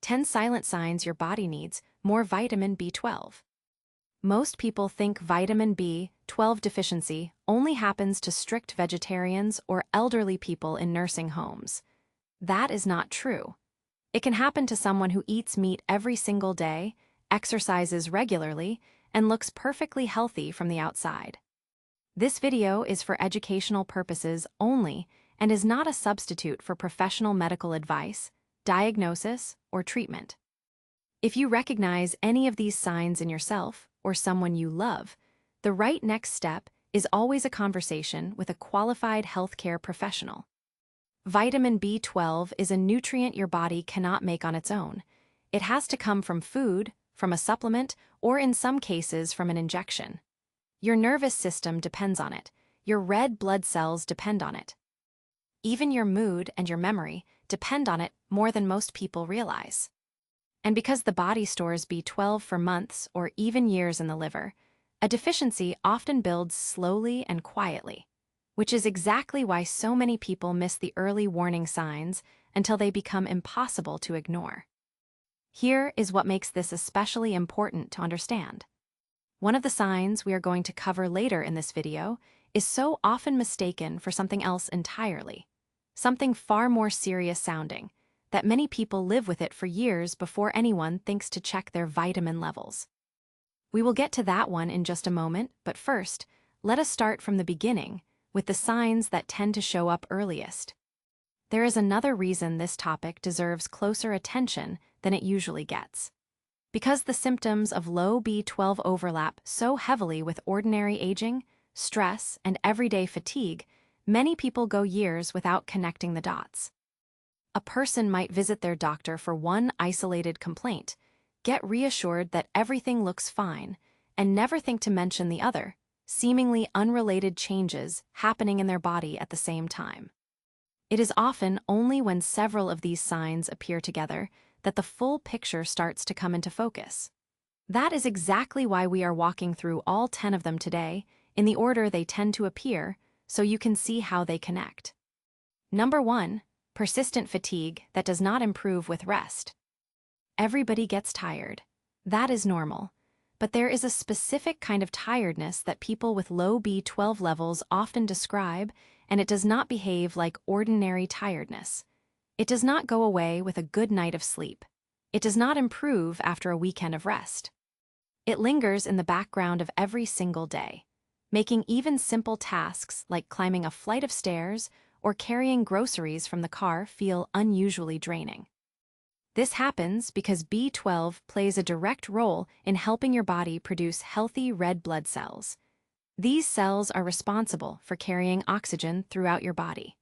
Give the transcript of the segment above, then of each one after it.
10 silent signs your body needs more vitamin B12. Most people think vitamin B12 deficiency only happens to strict vegetarians or elderly people in nursing homes. That is not true. It can happen to someone who eats meat every single day, exercises regularly, and looks perfectly healthy from the outside. This video is for educational purposes only and is not a substitute for professional medical advice, diagnosis, or treatment. If you recognize any of these signs in yourself or someone you love, the right next step is always a conversation with a qualified healthcare professional. Vitamin B12 is a nutrient your body cannot make on its own. It has to come from food, from a supplement, or in some cases from an injection. Your nervous system depends on it. Your red blood cells depend on it. Even your mood and your memory depend on it more than most people realize. And because the body stores B12 for months or even years in the liver, a deficiency often builds slowly and quietly, which is exactly why so many people miss the early warning signs until they become impossible to ignore. Here is what makes this especially important to understand. One of the signs we are going to cover later in this video is so often mistaken for something else entirely, something far more serious sounding, that many people live with it for years before anyone thinks to check their vitamin levels. We will get to that one in just a moment, but first, let us start from the beginning with the signs that tend to show up earliest. There is another reason this topic deserves closer attention than it usually gets. Because the symptoms of low B12 overlap so heavily with ordinary aging, stress, and everyday fatigue, many people go years without connecting the dots. A person might visit their doctor for one isolated complaint, get reassured that everything looks fine, and never think to mention the other, seemingly unrelated changes happening in their body at the same time. It is often only when several of these signs appear together that the full picture starts to come into focus. That is exactly why we are walking through all 10 of them today, in the order they tend to appear, so you can see how they connect. Number 1. Persistent fatigue that does not improve with rest. Everybody gets tired. That is normal. But there is a specific kind of tiredness that people with low B12 levels often describe, and it does not behave like ordinary tiredness. It does not go away with a good night of sleep. It does not improve after a weekend of rest. It lingers in the background of every single day, making even simple tasks like climbing a flight of stairs or carrying groceries from the car feel unusually draining. This happens because B12 plays a direct role in helping your body produce healthy red blood cells. These cells are responsible for carrying oxygen throughout your body.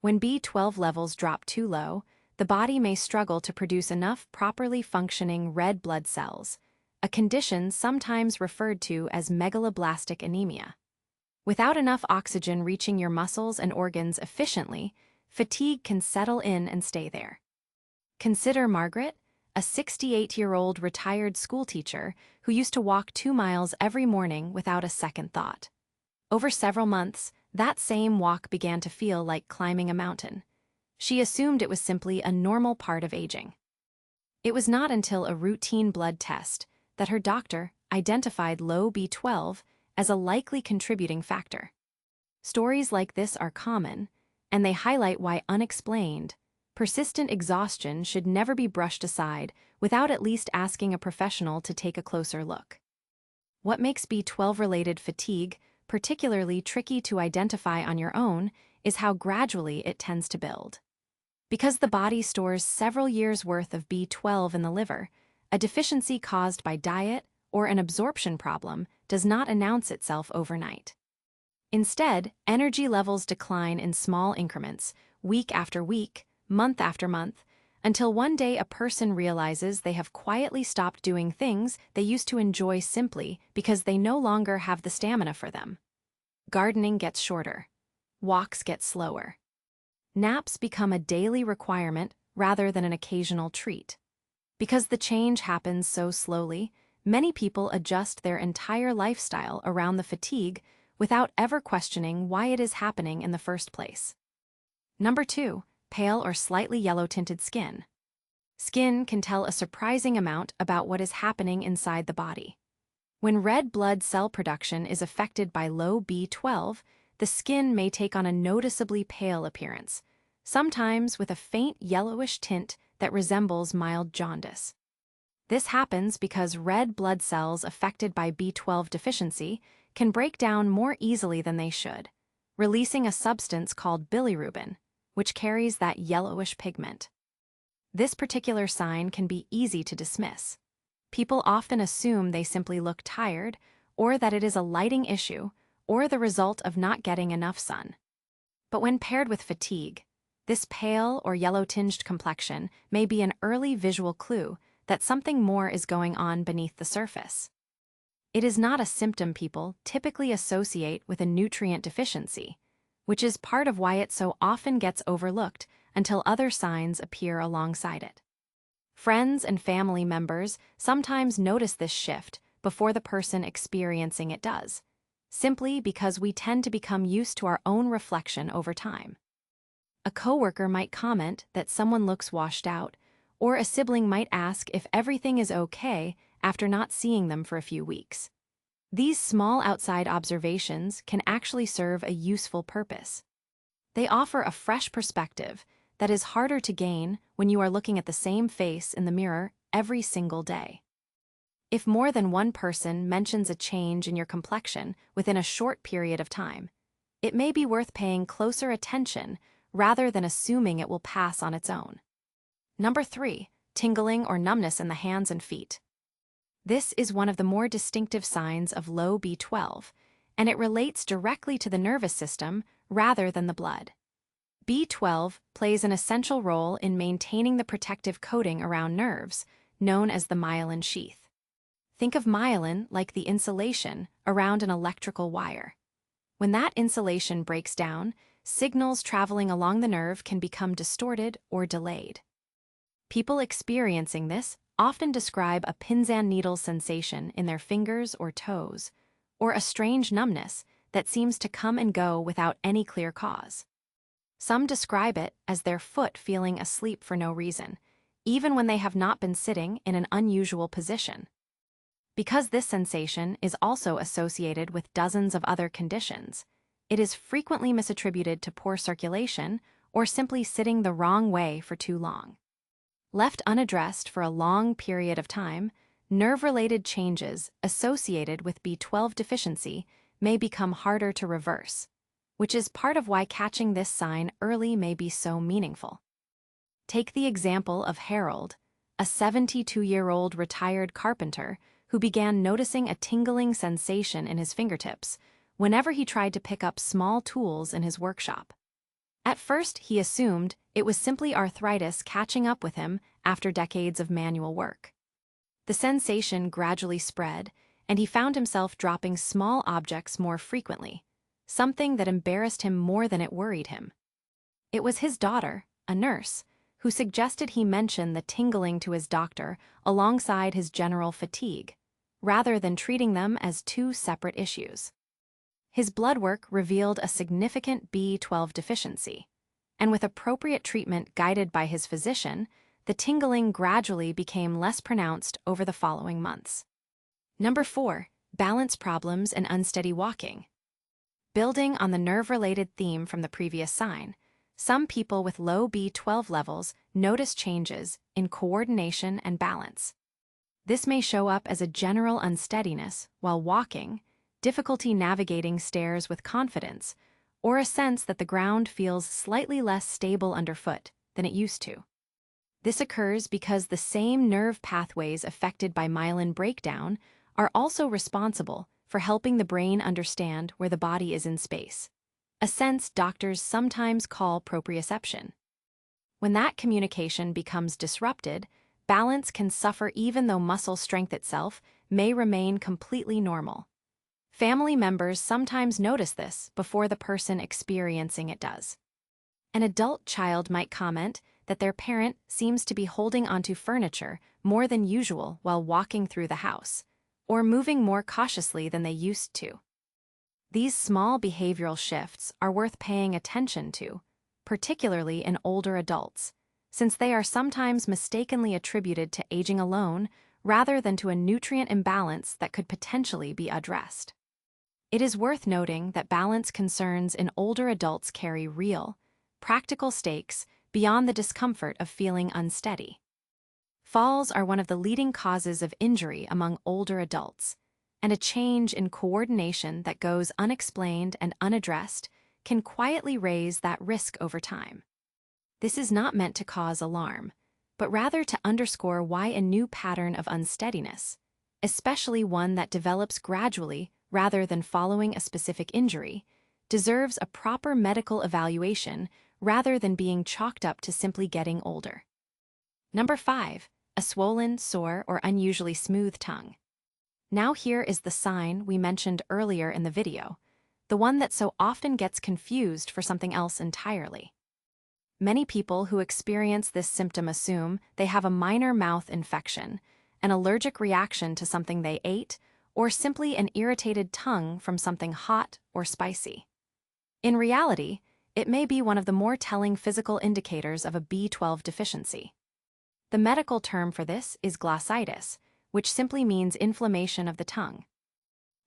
When B12 levels drop too low, the body may struggle to produce enough properly functioning red blood cells, a condition sometimes referred to as megaloblastic anemia. Without enough oxygen reaching your muscles and organs efficiently, fatigue can settle in and stay there. Consider Margaret, a 68-year-old retired schoolteacher who used to walk 2 miles every morning without a second thought. Over several months, that same walk began to feel like climbing a mountain. She assumed it was simply a normal part of aging. It was not until a routine blood test that her doctor identified low B12 as a likely contributing factor. Stories like this are common, and they highlight why unexplained, persistent exhaustion should never be brushed aside without at least asking a professional to take a closer look. What makes B12-related fatigue particularly tricky to identify on your own is how gradually it tends to build. Because the body stores several years' worth of B12 in the liver, a deficiency caused by diet or an absorption problem does not announce itself overnight. Instead, energy levels decline in small increments, week after week, month after month, until one day a person realizes they have quietly stopped doing things they used to enjoy simply because they no longer have the stamina for them. Gardening gets shorter. Walks get slower. Naps become a daily requirement rather than an occasional treat. Because the change happens so slowly, many people adjust their entire lifestyle around the fatigue without ever questioning why it is happening in the first place. Number 2. Pale or slightly yellow-tinted skin. Skin can tell a surprising amount about what is happening inside the body. When red blood cell production is affected by low B12, the skin may take on a noticeably pale appearance, sometimes with a faint yellowish tint that resembles mild jaundice. This happens because red blood cells affected by B12 deficiency can break down more easily than they should, releasing a substance called bilirubin, which carries that yellowish pigment. This particular sign can be easy to dismiss. People often assume they simply look tired, or that it is a lighting issue, or the result of not getting enough sun. But when paired with fatigue, this pale or yellow-tinged complexion may be an early visual clue that something more is going on beneath the surface. It is not a symptom people typically associate with a nutrient deficiency, which is part of why it so often gets overlooked until other signs appear alongside it. Friends and family members sometimes notice this shift before the person experiencing it does, simply because we tend to become used to our own reflection over time. A coworker might comment that someone looks washed out, or a sibling might ask if everything is okay after not seeing them for a few weeks. These small outside observations can actually serve a useful purpose. They offer a fresh perspective that is harder to gain when you are looking at the same face in the mirror every single day. If more than one person mentions a change in your complexion within a short period of time, it may be worth paying closer attention rather than assuming it will pass on its own. Number 3, tingling or numbness in the hands and feet. This is one of the more distinctive signs of low B12, and it relates directly to the nervous system rather than the blood. B12 plays an essential role in maintaining the protective coating around nerves, known as the myelin sheath. Think of myelin like the insulation around an electrical wire. When that insulation breaks down, signals traveling along the nerve can become distorted or delayed. People experiencing this often describe a pins and needles sensation in their fingers or toes, or a strange numbness that seems to come and go without any clear cause. Some describe it as their foot feeling asleep for no reason, even when they have not been sitting in an unusual position. Because this sensation is also associated with dozens of other conditions, it is frequently misattributed to poor circulation or simply sitting the wrong way for too long. Left unaddressed for a long period of time, nerve-related changes associated with B12 deficiency may become harder to reverse, which is part of why catching this sign early may be so meaningful. Take the example of Harold, a 72-year-old retired carpenter who began noticing a tingling sensation in his fingertips whenever he tried to pick up small tools in his workshop. At first, he assumed it was simply arthritis catching up with him after decades of manual work. The sensation gradually spread, and he found himself dropping small objects more frequently, something that embarrassed him more than it worried him. It was his daughter, a nurse, who suggested he mention the tingling to his doctor alongside his general fatigue, rather than treating them as two separate issues. His blood work revealed a significant B12 deficiency, and with appropriate treatment guided by his physician, the tingling gradually became less pronounced over the following months. Number 4, balance problems and unsteady walking. Building on the nerve-related theme from the previous sign, some people with low B12 levels notice changes in coordination and balance. This may show up as a general unsteadiness while walking, difficulty navigating stairs with confidence, or a sense that the ground feels slightly less stable underfoot than it used to. This occurs because the same nerve pathways affected by myelin breakdown are also responsible for helping the brain understand where the body is in space, a sense doctors sometimes call proprioception. When that communication becomes disrupted, balance can suffer even though muscle strength itself may remain completely normal. Family members sometimes notice this before the person experiencing it does. An adult child might comment that their parent seems to be holding onto furniture more than usual while walking through the house, or moving more cautiously than they used to. These small behavioral shifts are worth paying attention to, particularly in older adults, since they are sometimes mistakenly attributed to aging alone rather than to a nutrient imbalance that could potentially be addressed. It is worth noting that balance concerns in older adults carry real, practical stakes beyond the discomfort of feeling unsteady. Falls are one of the leading causes of injury among older adults, and a change in coordination that goes unexplained and unaddressed can quietly raise that risk over time. This is not meant to cause alarm, but rather to underscore why a new pattern of unsteadiness, especially one that develops gradually rather than following a specific injury, deserves a proper medical evaluation rather than being chalked up to simply getting older. Number 5. A swollen, sore, or unusually smooth tongue. Now here is the sign we mentioned earlier in the video, the one that so often gets confused for something else entirely. Many people who experience this symptom assume they have a minor mouth infection, an allergic reaction to something they ate, or simply an irritated tongue from something hot or spicy. In reality, it may be one of the more telling physical indicators of a B12 deficiency. The medical term for this is glossitis, which simply means inflammation of the tongue.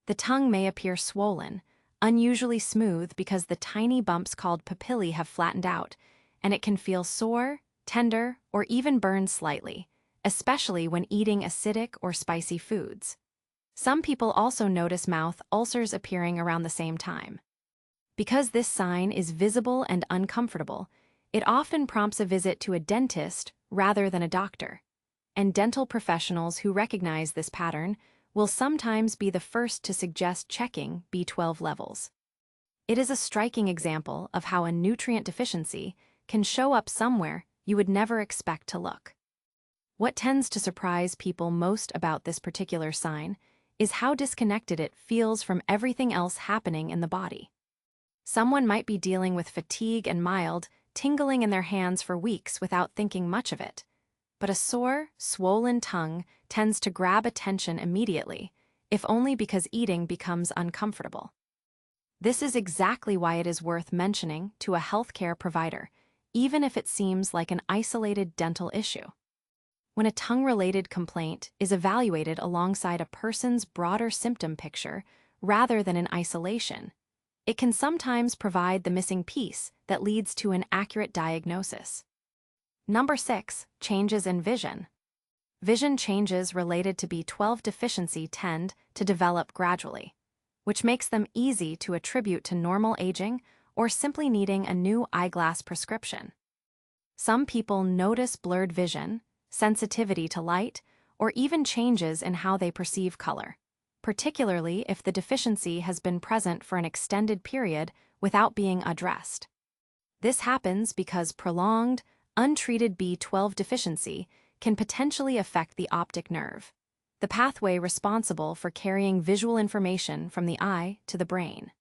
The tongue may appear swollen, unusually smooth because the tiny bumps called papillae have flattened out, and it can feel sore, tender, or even burn slightly, especially when eating acidic or spicy foods. Some people also notice mouth ulcers appearing around the same time. Because this sign is visible and uncomfortable, it often prompts a visit to a dentist rather than a doctor, and dental professionals who recognize this pattern will sometimes be the first to suggest checking B12 levels. It is a striking example of how a nutrient deficiency can show up somewhere you would never expect to look. What tends to surprise people most about this particular sign is how disconnected it feels from everything else happening in the body. Someone might be dealing with fatigue and mild tingling in their hands for weeks without thinking much of it, but a sore, swollen tongue tends to grab attention immediately, if only because eating becomes uncomfortable. This is exactly why it is worth mentioning to a healthcare provider, even if it seems like an isolated dental issue. When a tongue-related complaint is evaluated alongside a person's broader symptom picture rather than in isolation, it can sometimes provide the missing piece that leads to an accurate diagnosis. Number 6. Changes in vision. Vision changes related to B12 deficiency tend to develop gradually, which makes them easy to attribute to normal aging or simply needing a new eyeglass prescription. Some people notice blurred vision, sensitivity to light, or even changes in how they perceive color, particularly if the deficiency has been present for an extended period without being addressed. This happens because prolonged, untreated B12 deficiency can potentially affect the optic nerve, the pathway responsible for carrying visual information from the eye to the brain.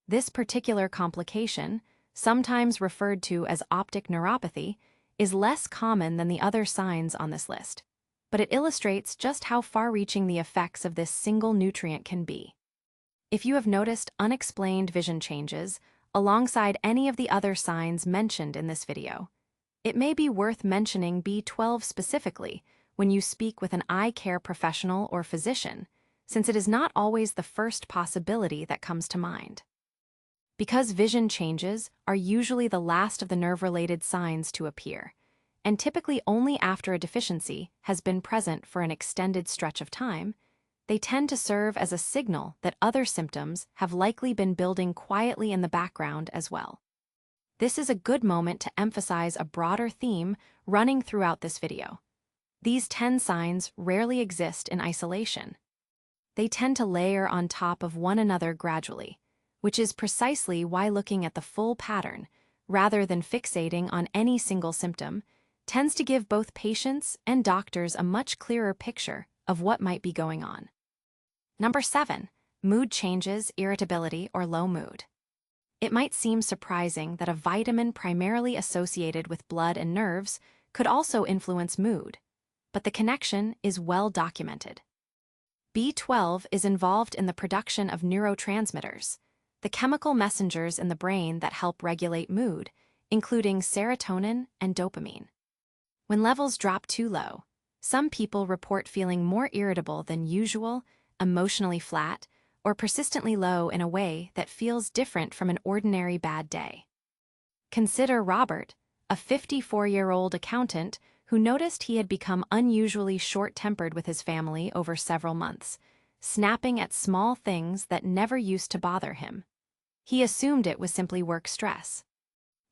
This particular complication, sometimes referred to as optic neuropathy, is less common than the other signs on this list, but it illustrates just how far-reaching the effects of this single nutrient can be. If you have noticed unexplained vision changes alongside any of the other signs mentioned in this video, it may be worth mentioning B12 specifically when you speak with an eye care professional or physician, since it is not always the first possibility that comes to mind. Because vision changes are usually the last of the nerve-related signs to appear, and typically only after a deficiency has been present for an extended stretch of time, they tend to serve as a signal that other symptoms have likely been building quietly in the background as well. This is a good moment to emphasize a broader theme running throughout this video. These 10 signs rarely exist in isolation. They tend to layer on top of one another gradually, which is precisely why looking at the full pattern, rather than fixating on any single symptom, tends to give both patients and doctors a much clearer picture of what might be going on. Number 7. Mood changes, irritability, or low mood. It might seem surprising that a vitamin primarily associated with blood and nerves could also influence mood, but the connection is well documented. B12 is involved in the production of neurotransmitters, the chemical messengers in the brain that help regulate mood, including serotonin and dopamine. When levels drop too low, some people report feeling more irritable than usual, emotionally flat, or persistently low in a way that feels different from an ordinary bad day. Consider Robert, a 54-year-old accountant who noticed he had become unusually short-tempered with his family over several months, snapping at small things that never used to bother him. He assumed it was simply work stress.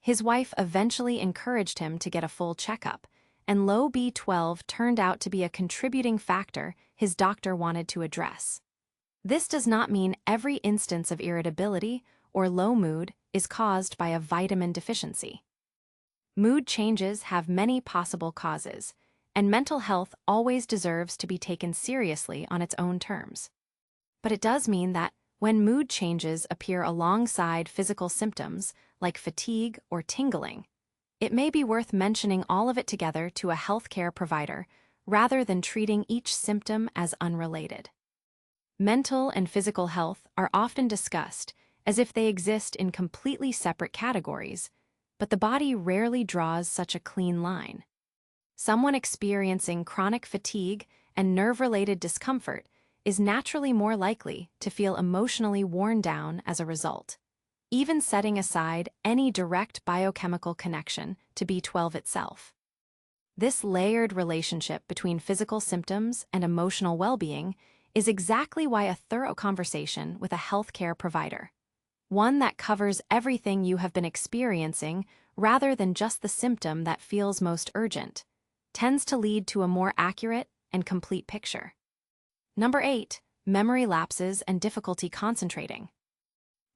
His wife eventually encouraged him to get a full checkup, and low B12 turned out to be a contributing factor his doctor wanted to address. This does not mean every instance of irritability or low mood is caused by a vitamin deficiency. Mood changes have many possible causes, and mental health always deserves to be taken seriously on its own terms. But it does mean that when mood changes appear alongside physical symptoms like fatigue or tingling, it may be worth mentioning all of it together to a healthcare provider rather than treating each symptom as unrelated. Mental and physical health are often discussed as if they exist in completely separate categories, but the body rarely draws such a clean line. Someone experiencing chronic fatigue and nerve-related discomfort is naturally more likely to feel emotionally worn down as a result, even setting aside any direct biochemical connection to B12 itself. This layered relationship between physical symptoms and emotional well-being is exactly why a thorough conversation with a healthcare provider, one that covers everything you have been experiencing rather than just the symptom that feels most urgent, tends to lead to a more accurate and complete picture. Number 8, memory lapses and difficulty concentrating.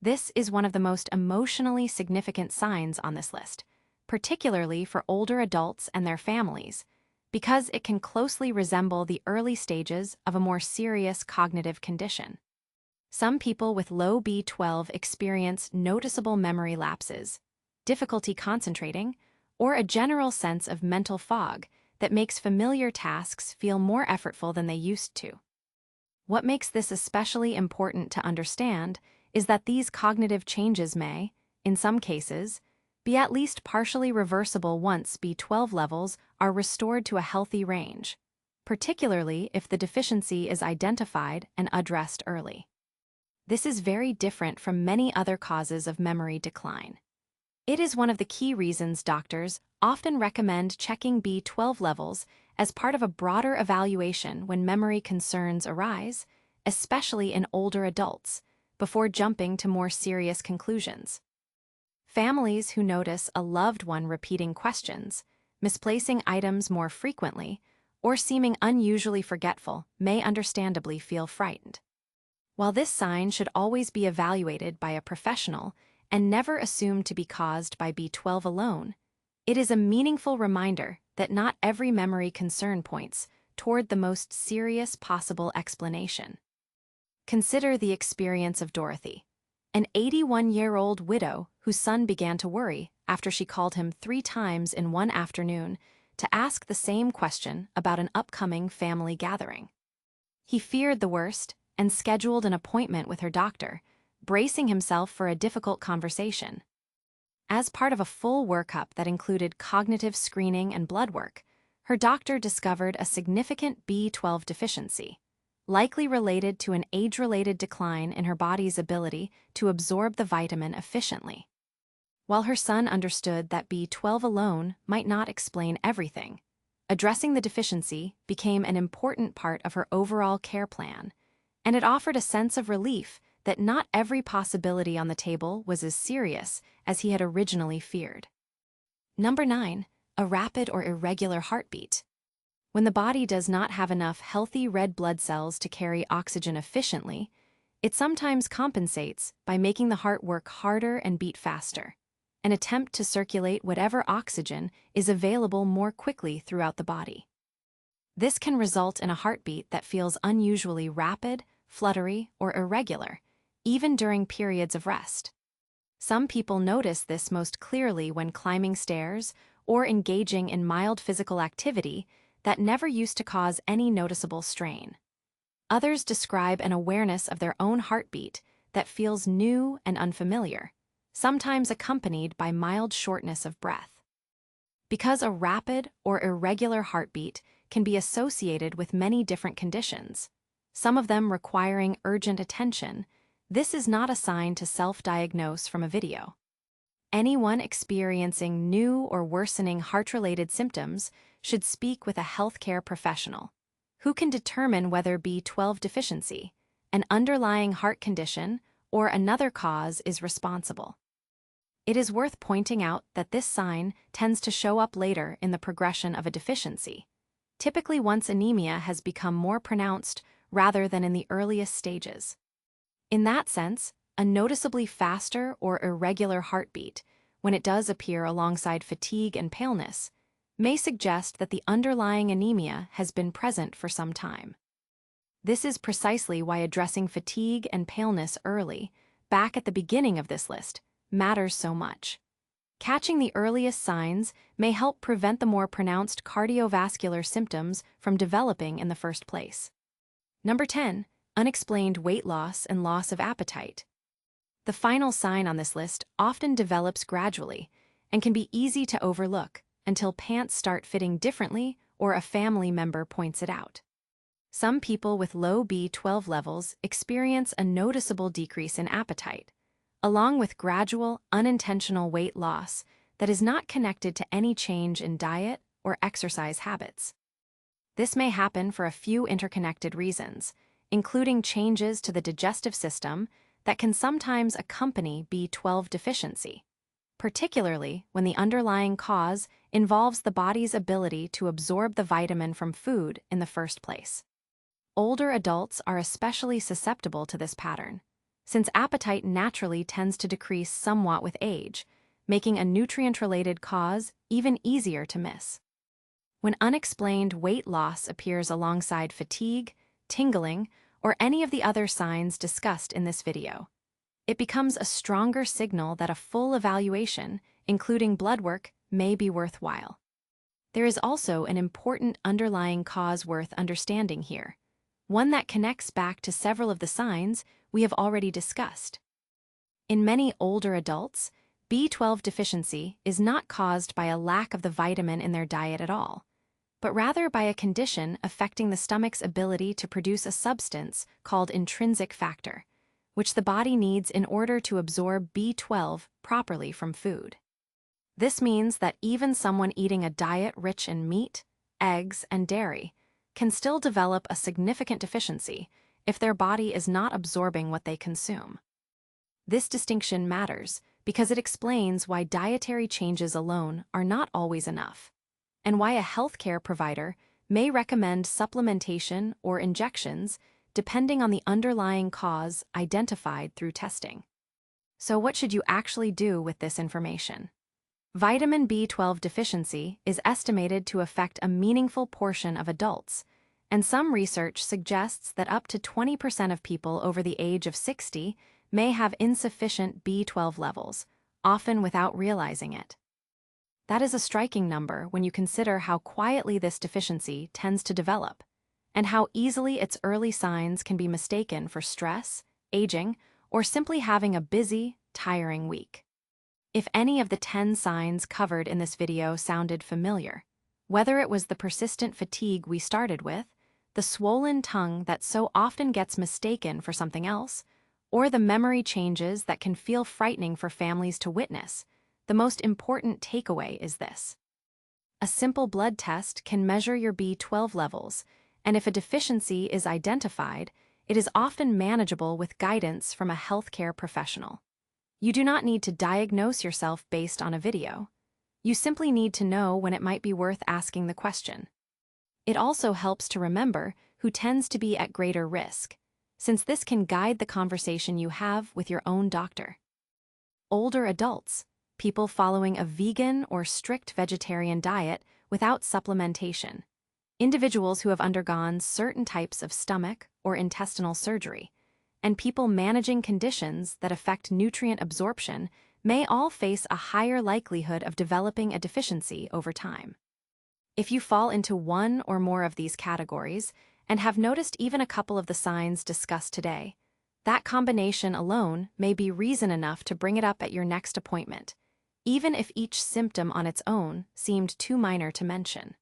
This is one of the most emotionally significant signs on this list, particularly for older adults and their families, because it can closely resemble the early stages of a more serious cognitive condition. Some people with low B12 experience noticeable memory lapses, difficulty concentrating, or a general sense of mental fog that makes familiar tasks feel more effortful than they used to. What makes this especially important to understand is that these cognitive changes may, in some cases, be at least partially reversible once B12 levels are restored to a healthy range, particularly if the deficiency is identified and addressed early. This is very different from many other causes of memory decline. It is one of the key reasons doctors often recommend checking B12 levels as part of a broader evaluation when memory concerns arise, especially in older adults, before jumping to more serious conclusions. Families who notice a loved one repeating questions, misplacing items more frequently, or seeming unusually forgetful may understandably feel frightened. While this sign should always be evaluated by a professional and never assumed to be caused by B12 alone, it is a meaningful reminder that not every memory concern points toward the most serious possible explanation. Consider the experience of Dorothy, an 81-year-old widow whose son began to worry after she called him 3 times in one afternoon to ask the same question about an upcoming family gathering. He feared the worst and scheduled an appointment with her doctor, bracing himself for a difficult conversation. As part of a full workup that included cognitive screening and blood work, her doctor discovered a significant B12 deficiency, likely related to an age-related decline in her body's ability to absorb the vitamin efficiently. While her son understood that B12 alone might not explain everything, addressing the deficiency became an important part of her overall care plan, and it offered a sense of relief that not every possibility on the table was as serious as he had originally feared. Number 9, a rapid or irregular heartbeat. When the body does not have enough healthy red blood cells to carry oxygen efficiently, it sometimes compensates by making the heart work harder and beat faster, an attempt to circulate whatever oxygen is available more quickly throughout the body. This can result in a heartbeat that feels unusually rapid, fluttery, or irregular, even during periods of rest. Some people notice this most clearly when climbing stairs or engaging in mild physical activity that never used to cause any noticeable strain. Others describe an awareness of their own heartbeat that feels new and unfamiliar, sometimes accompanied by mild shortness of breath. because a rapid or irregular heartbeat can be associated with many different conditions, some of them requiring urgent attention. This is not a sign to self-diagnose from a video. Anyone experiencing new or worsening heart-related symptoms should speak with a healthcare professional who can determine whether B12 deficiency, an underlying heart condition, or another cause is responsible. It is worth pointing out that this sign tends to show up later in the progression of a deficiency, typically once anemia has become more pronounced rather than in the earliest stages. In that sense, a noticeably faster or irregular heartbeat, when it does appear alongside fatigue and paleness, may suggest that the underlying anemia has been present for some time. This is precisely why addressing fatigue and paleness early, back at the beginning of this list, matters so much. Catching the earliest signs may help prevent the more pronounced cardiovascular symptoms from developing in the first place. Number 10. Unexplained weight loss and loss of appetite. The final sign on this list often develops gradually and can be easy to overlook until pants start fitting differently or a family member points it out. Some people with low B12 levels experience a noticeable decrease in appetite, along with gradual, unintentional weight loss that is not connected to any change in diet or exercise habits. This may happen for a few interconnected reasons, including changes to the digestive system that can sometimes accompany B12 deficiency, particularly when the underlying cause involves the body's ability to absorb the vitamin from food in the first place. Older adults are especially susceptible to this pattern, since appetite naturally tends to decrease somewhat with age, making a nutrient-related cause even easier to miss. When unexplained weight loss appears alongside fatigue, tingling, or any of the other signs discussed in this video, it becomes a stronger signal that a full evaluation, including blood work, may be worthwhile. There is also an important underlying cause worth understanding here, one that connects back to several of the signs we have already discussed. In many older adults, B12 deficiency is not caused by a lack of the vitamin in their diet at all, but rather by a condition affecting the stomach's ability to produce a substance called intrinsic factor, which the body needs in order to absorb B12 properly from food. This means that even someone eating a diet rich in meat, eggs, and dairy can still develop a significant deficiency if their body is not absorbing what they consume. This distinction matters because it explains why dietary changes alone are not always enough, and why a healthcare provider may recommend supplementation or injections depending on the underlying cause identified through testing. So what should you actually do with this information? Vitamin B12 deficiency is estimated to affect a meaningful portion of adults, and some research suggests that up to 20% of people over the age of 60 may have insufficient B12 levels, often without realizing it. That is a striking number when you consider how quietly this deficiency tends to develop, and how easily its early signs can be mistaken for stress, aging, or simply having a busy, tiring week. If any of the 10 signs covered in this video sounded familiar, whether it was the persistent fatigue we started with, the swollen tongue that so often gets mistaken for something else, or the memory changes that can feel frightening for families to witness, the most important takeaway is this. A simple blood test can measure your B12 levels, and if a deficiency is identified, it is often manageable with guidance from a healthcare professional. You do not need to diagnose yourself based on a video. You simply need to know when it might be worth asking the question. It also helps to remember who tends to be at greater risk, since this can guide the conversation you have with your own doctor. Older adults, people following a vegan or strict vegetarian diet without supplementation, individuals who have undergone certain types of stomach or intestinal surgery, and people managing conditions that affect nutrient absorption may all face a higher likelihood of developing a deficiency over time. If you fall into one or more of these categories and have noticed even a couple of the signs discussed today, that combination alone may be reason enough to bring it up at your next appointment, even if each symptom on its own seemed too minor to mention.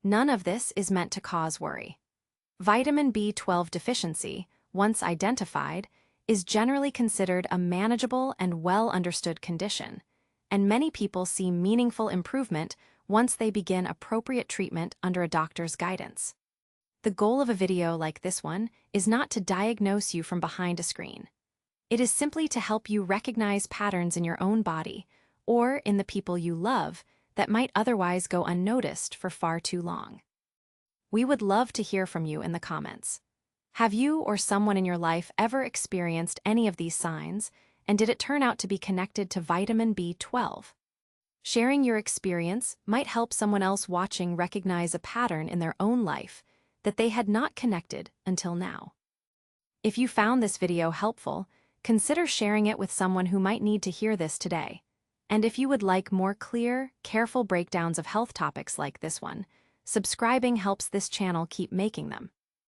None of this is meant to cause worry. Vitamin B12 deficiency, once identified, is generally considered a manageable and well-understood condition, and many people see meaningful improvement once they begin appropriate treatment under a doctor's guidance. The goal of a video like this one is not to diagnose you from behind a screen. It is simply to help you recognize patterns in your own body or in the people you love that might otherwise go unnoticed for far too long. We would love to hear from you in the comments. Have you or someone in your life ever experienced any of these signs, and did it turn out to be connected to vitamin B12? Sharing your experience might help someone else watching recognize a pattern in their own life that they had not connected until now. If you found this video helpful, consider sharing it with someone who might need to hear this today. And if you would like more clear, careful breakdowns of health topics like this one, subscribing helps this channel keep making them.